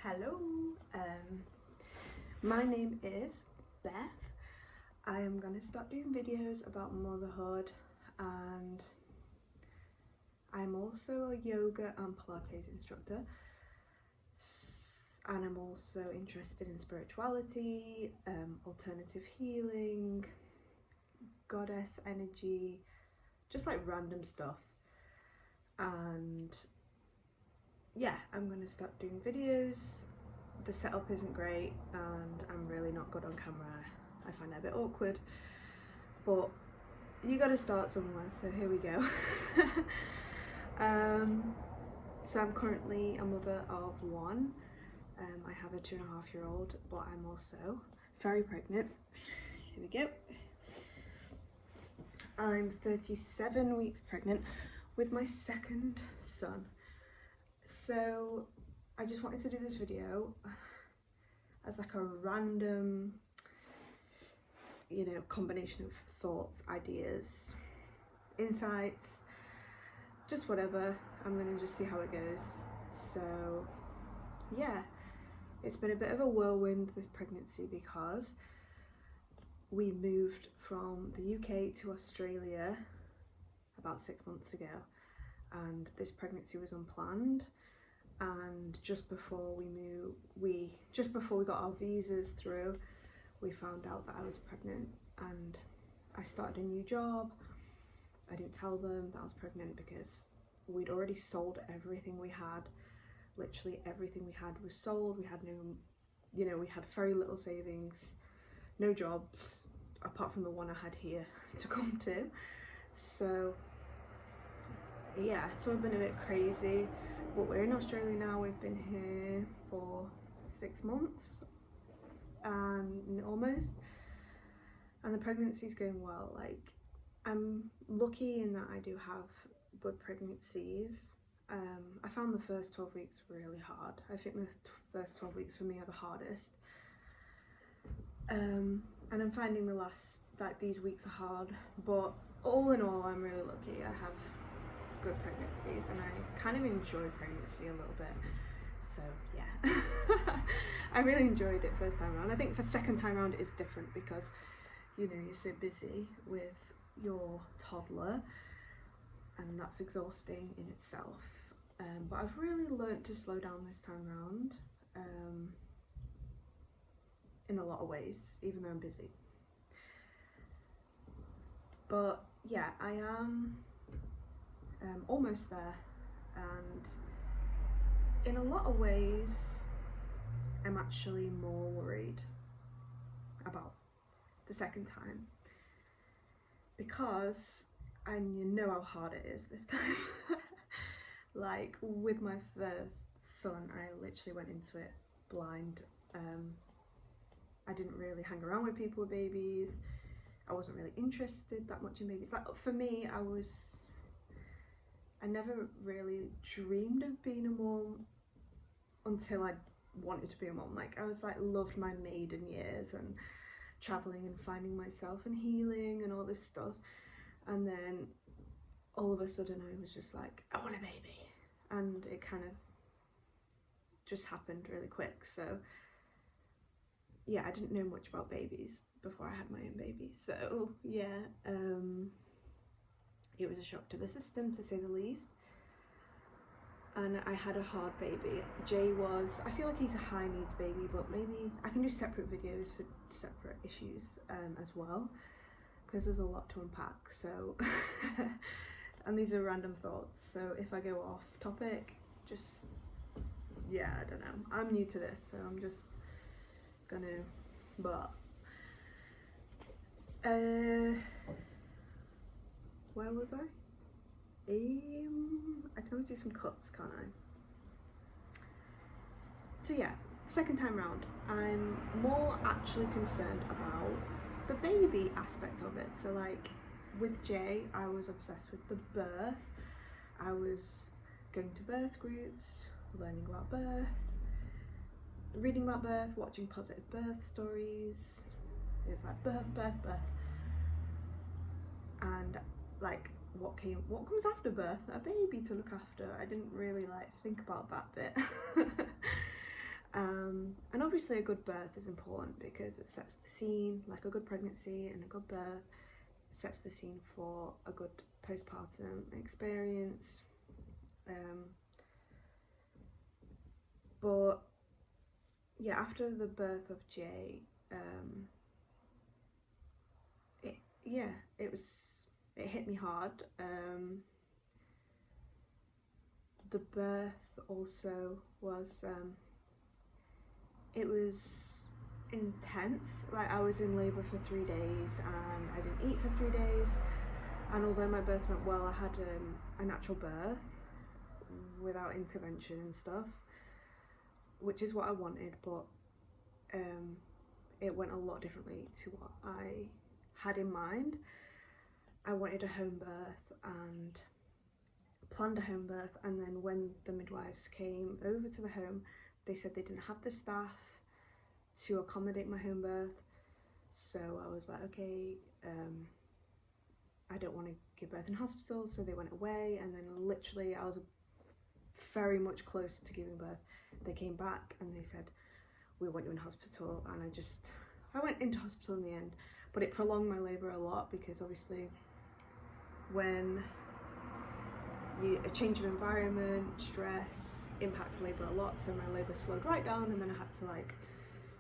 Hello, my name is Beth. I am going to start doing videos about motherhood, and I'm also a yoga and Pilates instructor, and I'm also interested in spirituality, alternative healing, goddess energy, just like random stuff. And yeah, I'm going to start doing videos. The setup isn't great and I'm really not good on camera. I find it a bit awkward, but you got to start somewhere, so here we go. So I'm currently a mother of one. I have a 2.5-year-old, but I'm also very pregnant. Here we go. I'm 37 weeks pregnant with my second son. So I just wanted to do this video as like a random, combination of thoughts, ideas, insights, just whatever. I'm gonna just see how it goes. So yeah, it's been a bit of a whirlwind, this pregnancy, because we moved from the UK to Australia about 6 months ago, and this pregnancy was unplanned. And just before we got our visas through, we found out that I was pregnant, and I started a new job. I didn't tell them that I was pregnant because we'd already sold everything we had. Literally everything we had was sold. We had no, we had very little savings, no jobs, apart from the one I had here to come to. So yeah, so I've been a bit crazy. But we're in Australia now. We've been here for 6 months and almost, and the pregnancy's going well. Like, I'm lucky in that I do have good pregnancies. I found the first 12 weeks really hard. I think the first 12 weeks for me are the hardest, and I'm finding these weeks are hard, but all in all I'm really lucky. I have good pregnancies and I kind of enjoy pregnancy a little bit, so yeah. I really enjoyed it first time around. I think for second time around it is different because you're so busy with your toddler and that's exhausting in itself, but I've really learnt to slow down this time around, in a lot of ways, even though I'm busy. But yeah, I am almost there, and in a lot of ways I'm actually more worried about the second time, because you know how hard it is this time. Like with my first son, I literally went into it blind. I didn't really hang around with people with babies. I wasn't really interested that much in babies. Like for me, I never really dreamed of being a mom until I wanted to be a mom. Like I was loved my maiden years and traveling and finding myself and healing and all this stuff, and then all of a sudden I was just like, I want a baby, and it kind of just happened really quick. So yeah, I didn't know much about babies before I had my own baby, so yeah, it was a shock to the system, to say the least. And I had a hard baby. Jay was, I feel like he's a high needs baby, but maybe I can do separate videos for separate issues as well, because there's a lot to unpack. So and these are random thoughts, so if I go off topic, just, yeah, I don't know, I'm new to this, so I'm just gonna, but where was I? I can always do some cuts, can't I? So yeah, second time round, I'm more actually concerned about the baby aspect of it. So like with Jay, I was obsessed with the birth. I was going to birth groups, learning about birth, reading about birth, watching positive birth stories. It was like birth, and like what comes after birth? A baby to look after. I didn't really think about that bit. And obviously a good birth is important because it sets the scene, like a good pregnancy and a good birth sets the scene for a good postpartum experience. But yeah, after the birth of Jay, it hit me hard. The birth also was it was intense. Like, I was in labour for 3 days and I didn't eat for 3 days, and although my birth went well, I had a natural birth without intervention and stuff, which is what I wanted, but it went a lot differently to what I had in mind. I wanted a home birth and planned a home birth, and then when the midwives came over to the home, they said they didn't have the staff to accommodate my home birth. So I was like, okay, I don't want to give birth in hospital, so they went away, and then literally I was very much close to giving birth. They came back and they said, we want you in hospital, and I went into hospital in the end, but it prolonged my labour a lot because obviously when a change of environment, stress impacts labour a lot, so my labour slowed right down, and then I had to like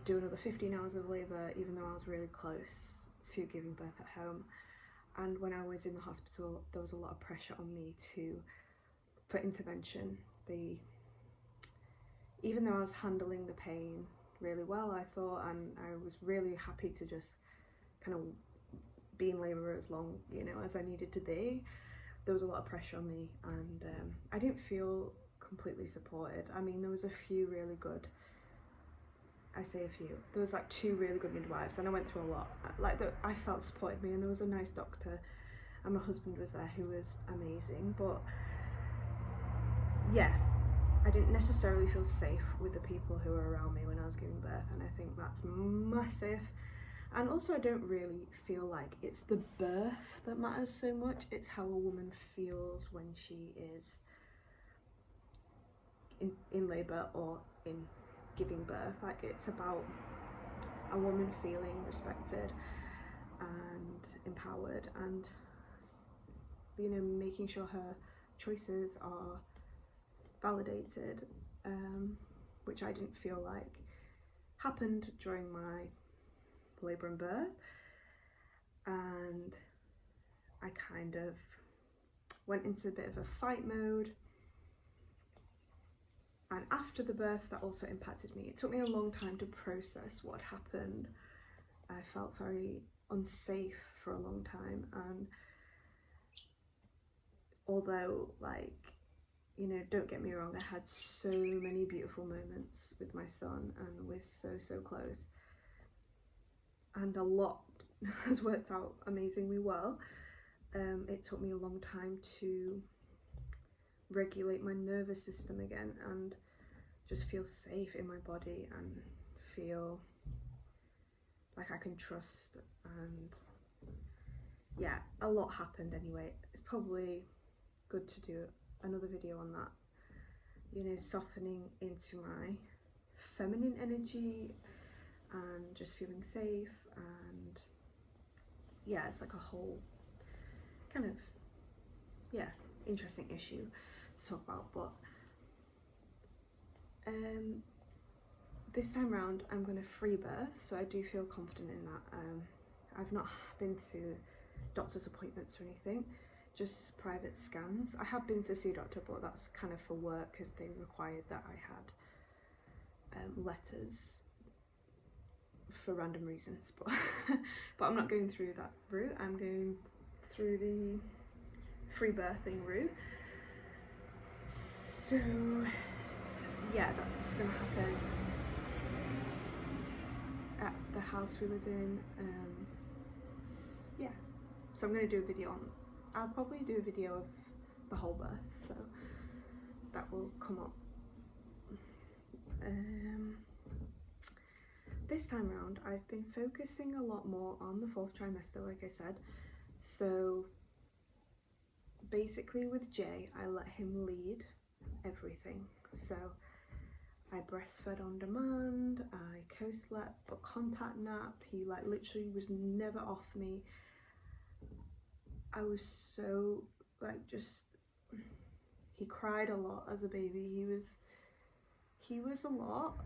do another 15 hours of labour even though I was really close to giving birth at home. And when I was in the hospital, there was a lot of pressure on me for intervention. Even though I was handling the pain really well, I thought, and I was really happy to just kind of be in labour as long, as I needed to be, there was a lot of pressure on me, and I didn't feel completely supported. I mean, there was a few really good, there was like 2 really good midwives, and I went through a lot. I felt supported me, and there was a nice doctor, and my husband was there who was amazing, but yeah, I didn't necessarily feel safe with the people who were around me when I was giving birth, and I think that's massive. And also, I don't really feel like it's the birth that matters so much, it's how a woman feels when she is in labour or in giving birth. Like, it's about a woman feeling respected and empowered, and making sure her choices are validated, which I didn't feel like happened during my labour and birth. And I kind of went into a bit of a fight mode, and after the birth that also impacted me. It took me a long time to process what happened. I felt very unsafe for a long time, and although, like, don't get me wrong, I had so many beautiful moments with my son, and we're so close, and a lot has worked out amazingly well. It took me a long time to regulate my nervous system again and just feel safe in my body and feel like I can trust, and yeah, a lot happened anyway. It's probably good to do another video on that, softening into my feminine energy and just feeling safe. And yeah, it's like a whole kind of interesting issue to talk about. But this time round I'm going to free birth, so I do feel confident in that. I've not been to doctor's appointments or anything, just private scans. I have been to see a doctor, but that's kind of for work because they required that I had letters for random reasons, but but I'm not going through that route. I'm going through the free birthing route. So yeah, that's gonna happen at the house we live in. Yeah, so I'm gonna do a video on, I'll probably do a video of the whole birth, so that will come up. This time around I've been focusing a lot more on the 4th trimester, like I said. So basically with Jay, I let him lead everything. So I breastfed on demand, I co-slept but contact nap. He like literally was never off me. I was so like just, he cried a lot as a baby. He was a lot,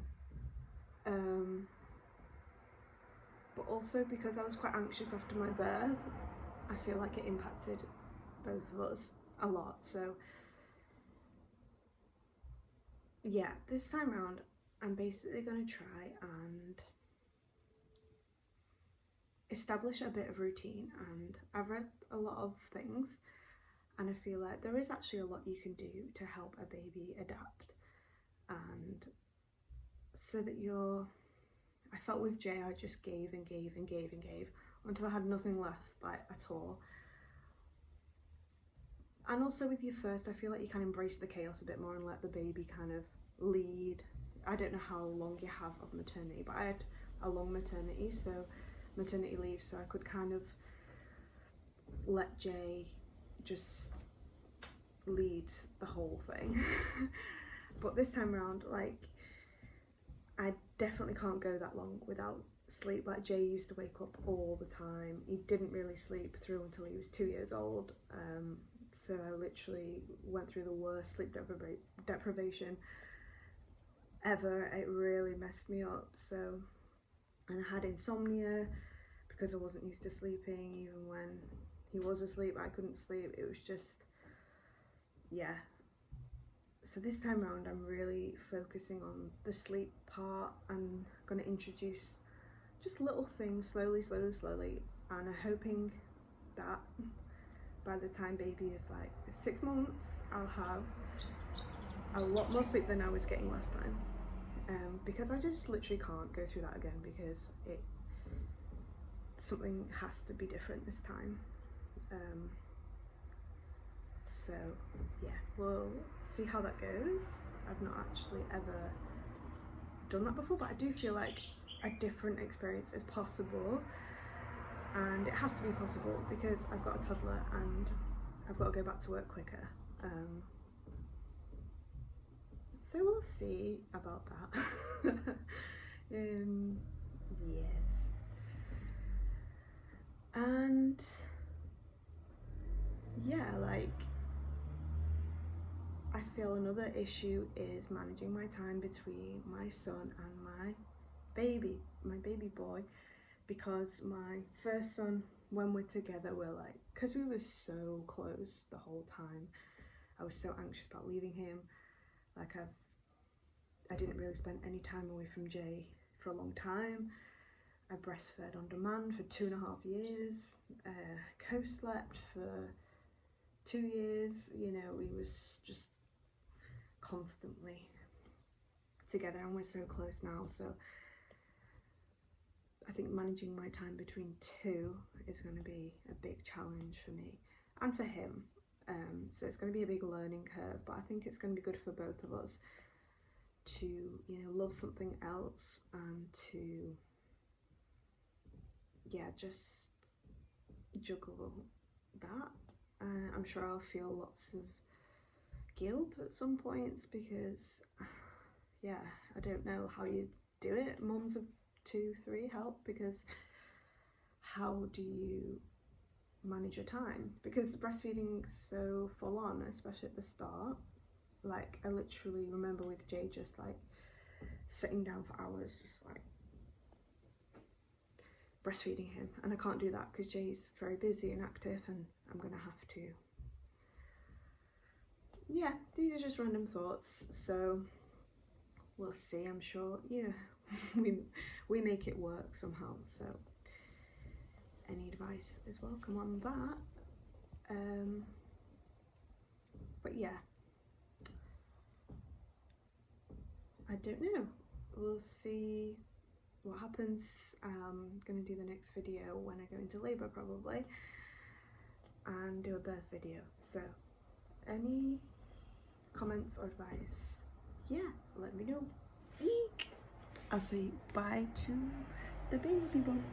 but also because I was quite anxious after my birth, I feel like it impacted both of us a lot. So yeah, this time round I'm basically going to try and establish a bit of routine, and I've read a lot of things and I feel like there is actually a lot you can do to help a baby adapt, and so that I felt with Jay I just gave and gave and gave and gave until I had nothing left like at all. And also with your first, I feel like you can embrace the chaos a bit more and let the baby kind of lead. I don't know how long you have of maternity, but I had a long maternity leave, so I could kind of let Jay just lead the whole thing. But this time around, like, I definitely can't go that long without sleep. Like, Jay used to wake up all the time. He didn't really sleep through until he was 2 years old. So I literally went through the worst sleep deprivation ever. It really messed me up. So, and I had insomnia because I wasn't used to sleeping. Even when he was asleep, I couldn't sleep. It was just, yeah. So this time around, I'm really focusing on the sleep part. I'm going to introduce just little things slowly, and I'm hoping that by the time baby is like 6 months, I'll have a lot more sleep than I was getting last time, because I just literally can't go through that again, because something has to be different this time. So yeah, we'll see how that goes. I've not actually ever done that before, but I do feel like a different experience is possible, and it has to be possible because I've got a toddler and I've got to go back to work quicker. So we'll see about that. Yes. And yeah, like, I feel another issue is managing my time between my son and my baby boy, because my first son, when we're together, we're like, because we were so close the whole time, I was so anxious about leaving him. Like, I didn't really spend any time away from Jay for a long time. I breastfed on demand for 2.5 years, co-slept for 2 years. You know, we was just constantly together, and we're so close now. So I think managing my time between two is going to be a big challenge for me and for him. So it's going to be a big learning curve, but I think it's going to be good for both of us to, you know, love something else and to, yeah, just juggle that. I'm sure I'll feel lots of guilt at some points because, yeah, I don't know how you do it. Mums of 2, 3 help, because how do you manage your time? Because breastfeeding's so full on, especially at the start. Like, I literally remember with Jay just like sitting down for hours, just like breastfeeding him, and I can't do that because Jay's very busy and active, and I'm gonna have to, yeah, these are just random thoughts, so we'll see. I'm sure, yeah, we make it work somehow. So any advice is welcome on that. But yeah, I don't know, we'll see what happens. I'm gonna do the next video when I go into labour probably, and do a birth video. So any comments or advice, yeah, let me know. Eek! I'll say bye to the baby bump.